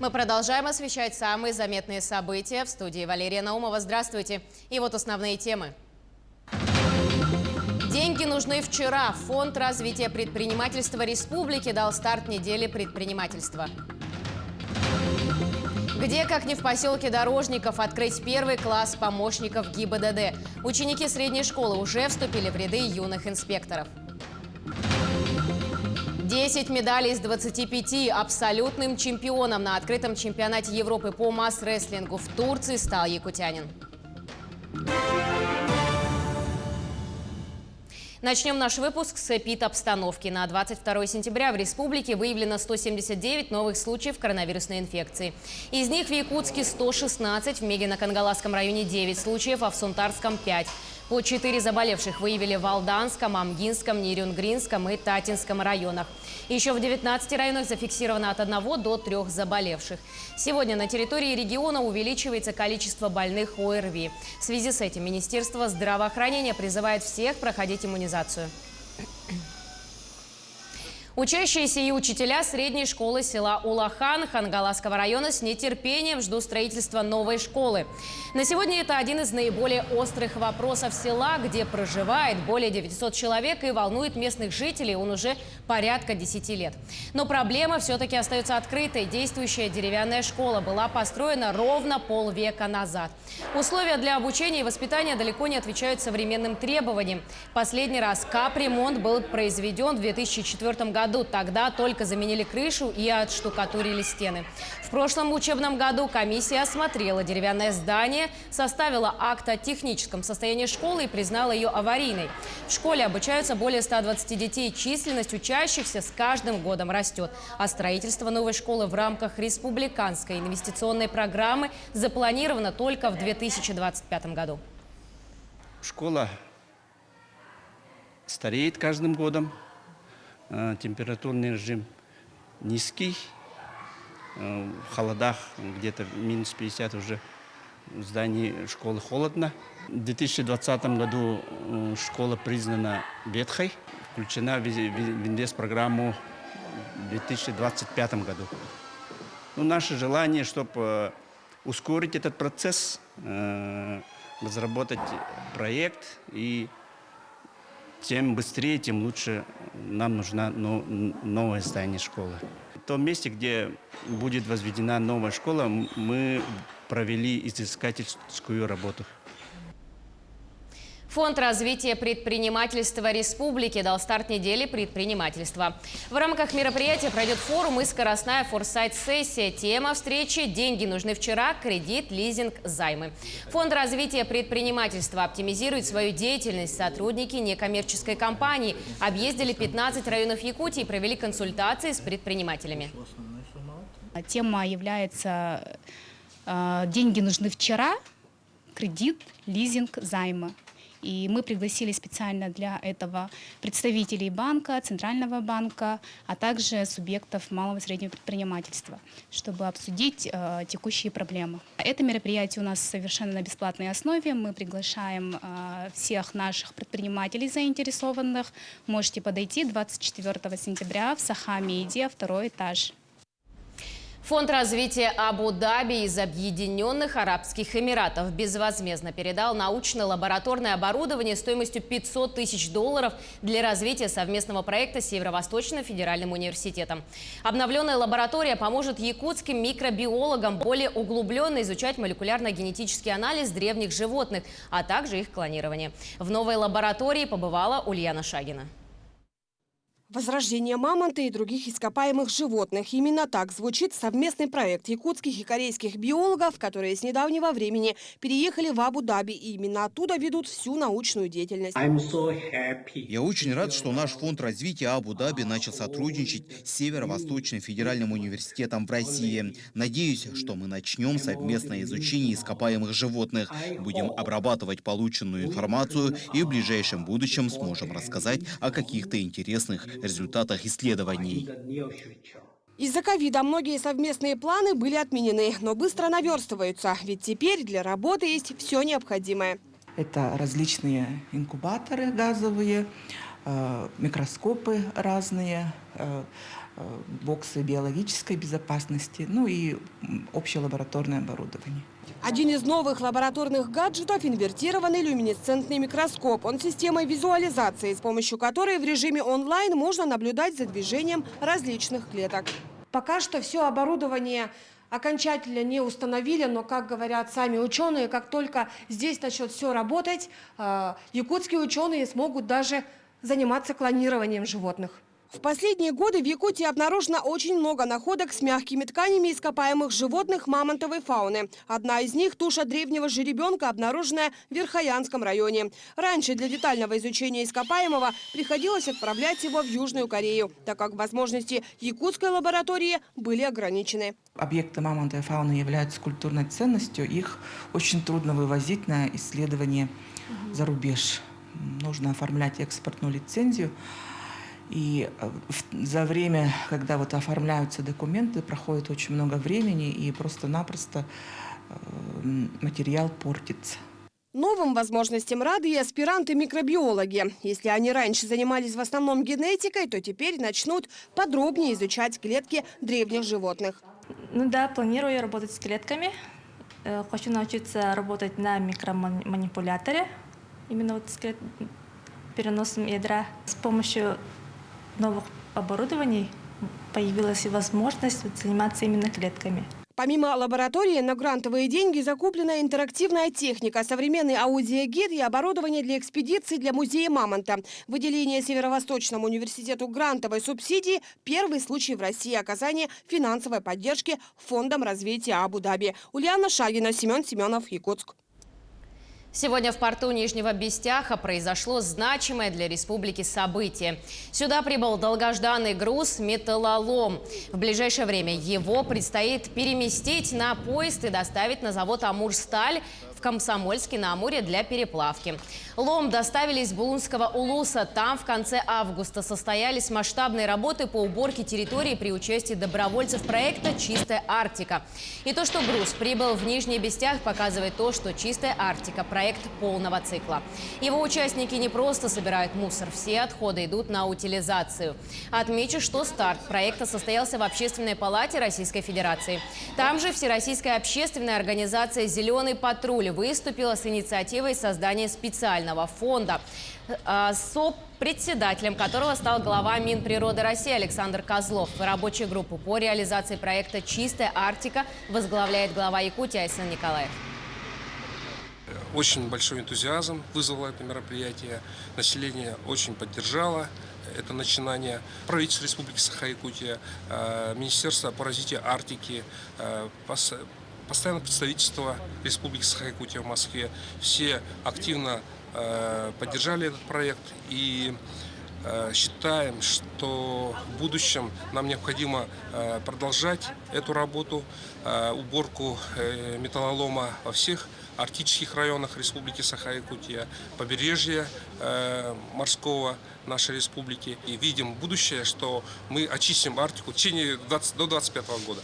Мы продолжаем освещать самые заметные события. В студии Валерия Наумова. Здравствуйте. И вот основные темы. Деньги нужны вчера. Фонд развития предпринимательства республики дал старт неделе предпринимательства. Где, как не в поселке Дорожников, открыть первый класс помощников ГИБДД? Ученики средней школы уже вступили в ряды юных инспекторов. 10 медалей из 25. Абсолютным чемпионом на открытом чемпионате Европы по масс-рестлингу в Турции стал якутянин. Начнем наш выпуск с эпид-обстановки. На 22 сентября в республике выявлено 179 новых случаев коронавирусной инфекции. Из них в Якутске 116, в Мегино-Кангаласском районе 9 случаев, а в Сунтарском 5. По 4 заболевших выявили в Алданском, Амгинском, Нерюнгринском и Татинском районах. Еще в 19 районах зафиксировано от 1 до 3 заболевших. Сегодня на территории региона увеличивается количество больных ОРВИ. В связи с этим Министерство здравоохранения призывает всех проходить иммунизацию. Учащиеся и учителя средней школы села Улахан Хангаласского района с нетерпением ждут строительства новой школы. На сегодня это один из наиболее острых вопросов села, где проживает более 900 человек и волнует местных жителей он уже порядка 10 лет. Но проблема все-таки остается открытой. Действующая деревянная школа была построена ровно полвека назад. Условия для обучения и воспитания далеко не отвечают современным требованиям. Последний раз капремонт был произведен в 2004 году. Тогда только заменили крышу и отштукатурили стены. В прошлом учебном году комиссия осмотрела деревянное здание, составила акт о техническом состоянии школы и признала ее аварийной. В школе обучаются более 120 детей. Численность учащихся с каждым годом растет. А строительство новой школы в рамках республиканской инвестиционной программы запланировано только в 2025 году. Школа стареет каждым годом. Температурный режим низкий. В холодах где-то минус 50 уже в здании школы холодно. В 2020 году школа признана ветхой, включена в инвестпрограмму в 2025 году. Наше желание, чтобы ускорить этот процесс, разработать проект, и тем быстрее, тем лучше нам нужно новое здание школы. В том месте, где будет возведена новая школа, мы провели изыскательскую работу. Фонд развития предпринимательства республики дал старт неделе предпринимательства. В рамках мероприятия пройдет форум и скоростная форсайт-сессия. Тема встречи «Деньги нужны вчера. Кредит, лизинг, займы». Фонд развития предпринимательства оптимизирует свою деятельность. Сотрудники некоммерческой компании объездили 15 районов Якутии и провели консультации с предпринимателями. Тема является «Деньги нужны вчера. Кредит, лизинг, займы». И мы пригласили специально для этого представителей банка, Центрального банка, а также субъектов малого и среднего предпринимательства, чтобы обсудить текущие проблемы. Это мероприятие у нас совершенно на бесплатной основе. Мы приглашаем всех наших предпринимателей заинтересованных. Можете подойти 24 сентября в Саха-Медиа, 2-й этаж. Фонд развития Абу-Даби из Объединенных Арабских Эмиратов безвозмездно передал научно-лабораторное оборудование стоимостью $500 тысяч для развития совместного проекта с Северо-Восточным федеральным университетом. Обновленная лаборатория поможет якутским микробиологам более углубленно изучать молекулярно-генетический анализ древних животных, а также их клонирование. В новой лаборатории побывала Ульяна Шагина. Возрождение мамонта и других ископаемых животных. Именно так звучит совместный проект якутских и корейских биологов, которые с недавнего времени переехали в Абу-Даби и именно оттуда ведут всю научную деятельность. Я очень рад, что наш фонд развития Абу-Даби начал сотрудничать с Северо-Восточным федеральным университетом в России. Надеюсь, что мы начнем совместное изучение ископаемых животных, будем обрабатывать полученную информацию и в ближайшем будущем сможем рассказать о каких-то интересных результатах исследований. Из-за ковида многие совместные планы были отменены, но быстро наверстываются, ведь теперь для работы есть все необходимое. Это различные инкубаторы газовые, микроскопы разные, боксы биологической безопасности, ну и общелабораторное оборудование. Один из новых лабораторных гаджетов – инвертированный люминесцентный микроскоп. Он системой визуализации, с помощью которой в режиме онлайн можно наблюдать за движением различных клеток. Пока что все оборудование окончательно не установили, но, как говорят сами ученые, как только здесь начнет все работать, якутские ученые смогут даже заниматься клонированием животных. В последние годы в Якутии обнаружено очень много находок с мягкими тканями ископаемых животных мамонтовой фауны. Одна из них – туша древнего жеребенка, обнаруженная в Верхоянском районе. Раньше для детального изучения ископаемого приходилось отправлять его в Южную Корею, так как возможности якутской лаборатории были ограничены. Объекты мамонтовой фауны являются культурной ценностью. Их очень трудно вывозить на исследование за рубеж. Нужно оформлять экспортную лицензию. И за время, когда вот оформляются документы, проходит очень много времени, и просто-напросто материал портится. Новым возможностям рады и аспиранты-микробиологи. Если они раньше занимались в основном генетикой, то теперь начнут подробнее изучать клетки древних животных. Ну да, планирую работать с клетками. Хочу научиться работать на микроманипуляторе, именно вот с переносом ядра. С помощью новых оборудований появилась возможность заниматься именно клетками. Помимо лаборатории, на грантовые деньги закуплена интерактивная техника, современный аудиогид и оборудование для экспедиций для музея Мамонта. Выделение Северо-Восточному университету грантовой субсидии – первый случай в России оказания финансовой поддержки Фондом развития Абу-Даби. Ульяна Шагина, Семен Семенов, Якутск. Сегодня в порту Нижнего Бестяха произошло значимое для республики событие. Сюда прибыл долгожданный груз «Металлолом». В ближайшее время его предстоит переместить на поезд и доставить на завод «Амурсталь» в Комсомольске-на-Амуре для переплавки. Лом доставили из Булунского Улуса. Там в конце августа состоялись масштабные работы по уборке территории при участии добровольцев проекта «Чистая Арктика». И то, что груз прибыл в Нижний Бестях, показывает то, что «Чистая Арктика» – проект полного цикла. Его участники не просто собирают мусор, все отходы идут на утилизацию. Отмечу, что старт проекта состоялся в Общественной палате Российской Федерации. Там же Всероссийская общественная организация «Зеленый патруль» выступила с инициативой создания специального фонда, председателем которого стал глава Минприроды России Александр Козлов. Рабочую группу по реализации проекта «Чистая Арктика» возглавляет глава Якутии Айсан Николаев. Очень большой энтузиазм вызвало это мероприятие. Население очень поддержало это начинание. Правительство Республики Саха-Якутия, Министерство по развитию Арктики, постоянное представительство Республики Саха-Якутия в Москве. Все активно поддержали этот проект и считаем, что в будущем нам необходимо продолжать эту работу, уборку металлолома во всех арктических районах Республики Саха-Якутия, побережья морского нашей республики. И видим будущее, что мы очистим Арктику в течение до 2025 года.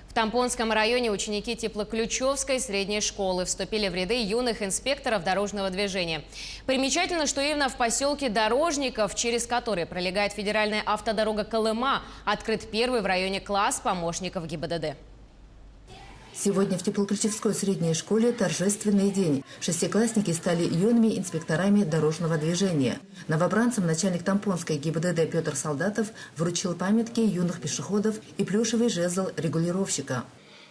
В Тампонском районе ученики Теплоключевской средней школы вступили в ряды юных инспекторов дорожного движения. Примечательно, что именно в поселке Дорожников, через который пролегает федеральная автодорога Колыма, открыт первый в районе класс помощников ГИБДД. Сегодня в Теплоключевской средней школе торжественный день. Шестиклассники стали юными инспекторами дорожного движения. Новобранцам начальник Тампонской ГИБДД Петр Солдатов вручил памятки юных пешеходов и плюшевый жезл регулировщика.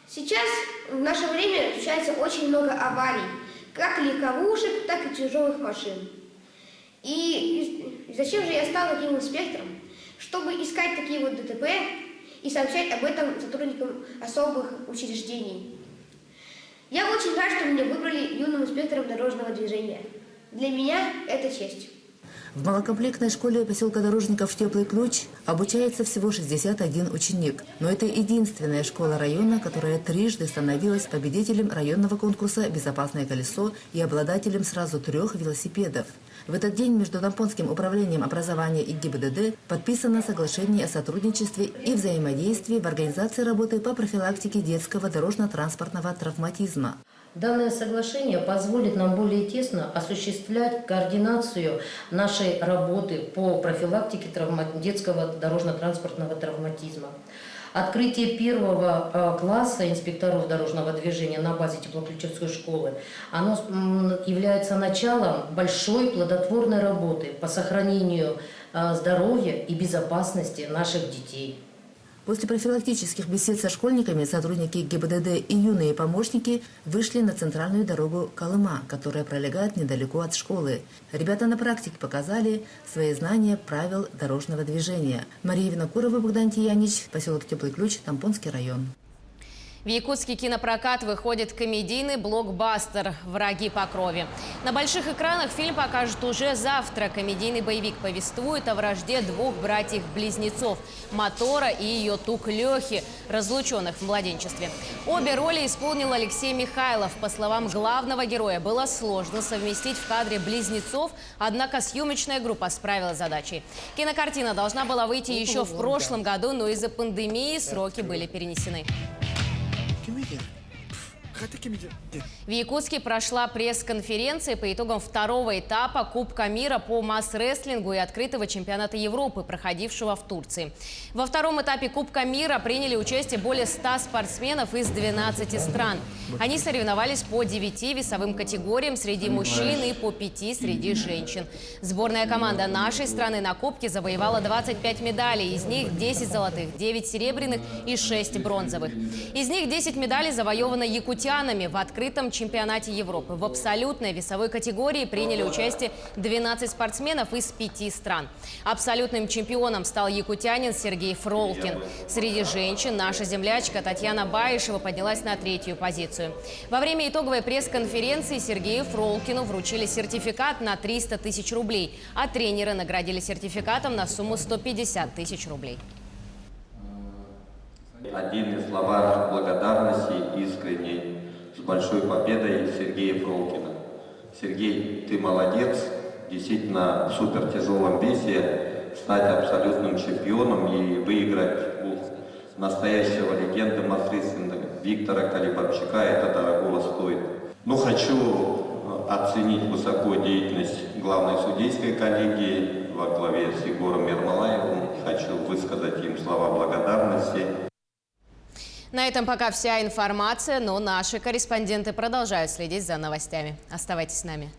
Сейчас в наше время случается очень много аварий, как легковушек, так и тяжелых машин. И зачем же я стал таким инспектором? Чтобы искать такие вот ДТП и сообщать об этом сотрудникам особых учреждений. Я очень рад, что меня выбрали юным инспектором дорожного движения. Для меня это честь. В малокомплектной школе поселка Дорожников «Теплый ключ» обучается всего 61 ученик. Но это единственная школа района, которая трижды становилась победителем районного конкурса «Безопасное колесо» и обладателем сразу 3 велосипедов. В этот день между Тампонским управлением образования и ГИБДД подписано соглашение о сотрудничестве и взаимодействии в организации работы по профилактике детского дорожно-транспортного травматизма. Данное соглашение позволит нам более тесно осуществлять координацию нашей работы по профилактике детского дорожно-транспортного травматизма. Открытие первого класса инспекторов дорожного движения на базе Теплоключевской школы, оно является началом большой плодотворной работы по сохранению здоровья и безопасности наших детей. После профилактических бесед со школьниками сотрудники ГИБДД и юные помощники вышли на центральную дорогу Колыма, которая пролегает недалеко от школы. Ребята на практике показали свои знания правил дорожного движения. Мария Винокурова, Богдан Тиянич, поселок Теплый Ключ, Тампонский район. В якутский кинопрокат выходит комедийный блокбастер «Враги по крови». На больших экранах фильм покажут уже завтра. Комедийный боевик повествует о вражде двух братьев-близнецов – Мотора и ее тук Лехи, разлученных в младенчестве. Обе роли исполнил Алексей Михайлов. По словам главного героя, было сложно совместить в кадре близнецов, однако съемочная группа справилась с задачей. Кинокартина должна была выйти еще в прошлом году, но из-за пандемии сроки были перенесены. В Якутске прошла пресс-конференция по итогам второго этапа Кубка мира по масс-рестлингу и открытого чемпионата Европы, проходившего в Турции. Во втором этапе Кубка мира приняли участие более 100 спортсменов из 12 стран. Они соревновались по 9 весовым категориям среди мужчин и по 5 среди женщин. Сборная команда нашей страны на Кубке завоевала 25 медалей, из них 10 золотых, 9 серебряных и 6 бронзовых. Из них 10 медалей завоевано якутянами в открытом чемпионате Европы. В абсолютной весовой категории приняли участие 12 спортсменов из 5 стран. Абсолютным чемпионом стал якутянин Сергей Фролкин. Среди женщин наша землячка Татьяна Баишева поднялась на 3-ю позицию. Во время итоговой пресс-конференции Сергею Фролкину вручили сертификат на 300 тысяч рублей, а тренеры наградили сертификатом на сумму 150 тысяч рублей. Один из слова благодарности искренней с большой победой Сергея Фролкина. Сергей, ты молодец, действительно в супертяжелом весе стать абсолютным чемпионом и выиграть у настоящего легенды масс-рестлинга Виктора Калибарчука, это дорогого стоит. Но хочу оценить высоко деятельность главной судейской коллегии во главе с Егором Ермолаевым. Хочу высказать им слова благодарности. На этом пока вся информация, но наши корреспонденты продолжают следить за новостями. Оставайтесь с нами.